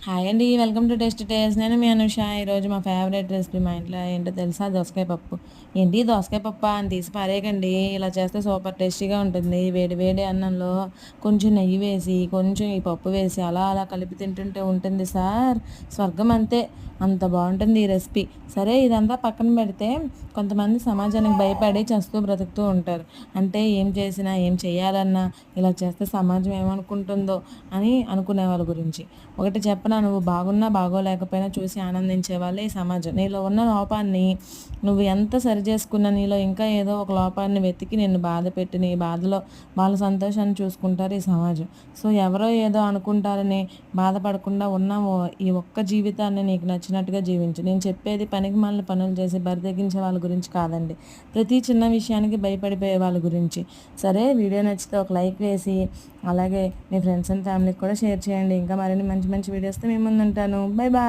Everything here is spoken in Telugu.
హాయ్ అండి, వెల్కమ్ టు టేస్ట్ టేస్ట్. నేను మీ అనుష. ఈరోజు మా ఫేవరెట్ రెసిపీ మా ఇంట్లో ఏంటో తెలుసా? దోసకాయ పప్పు. ఏంటి దోసకాయ పప్పు అని తీసి పారేయకండి. ఇలా చేస్తే సూపర్ టేస్టీగా ఉంటుంది. వేడి వేడి అన్నంలో కొంచెం నెయ్యి వేసి, కొంచెం ఈ పప్పు వేసి అలా అలా కలిపి తింటుంటే ఉంటుంది సార్, స్వర్గం అంతే. అంత బాగుంటుంది ఈ రెసిపీ. సరే, ఇదంతా పక్కన పెడితే కొంతమంది సమాజానికి భయపడి చస్తూ బ్రతుకుతూ ఉంటారు. అంటే ఏం చేసినా, ఏం చేయాలన్నా ఇలా చేస్తే సమాజం ఏమనుకుంటుందో అని అనుకునే వాళ్ళ గురించి ఒకటి చెప్పనా? నువ్వు బాగున్నా బాగోలేకపోయినా చూసి ఆనందించే వాళ్ళే ఈ సమాజం. నీలో ఉన్న లోపాన్ని నువ్వు ఎంత సరి చేసుకున్నా నీలో ఇంకా ఏదో ఒక లోపాన్ని వెతికి నిన్ను బాధ పెట్టి నీ బాధలో వాళ్ళ సంతోషాన్ని చూసుకుంటారు ఈ సమాజం. సో ఎవరో ఏదో అనుకుంటారని బాధపడకుండా ఉన్న ఈ ఒక్క జీవితాన్ని నీకు నచ్చినట్టుగా జీవించు. నేను చెప్పేది పనికి మాలిన పనులు చేసి బరితెగించే వాళ్ళ గురించి కాదండి, ప్రతి చిన్న విషయానికి భయపడిపోయే వాళ్ళ గురించి. సరే, వీడియో నచ్చితే ఒక లైక్ వేసి అలాగే మీ ఫ్రెండ్స్ అండ్ ఫ్యామిలీకి కూడా షేర్ చేయండి. ఇంకా మరిన్ని మంచి మంచి వీడియోస్తో మీ ముందు ఉంటాను. Bye bye.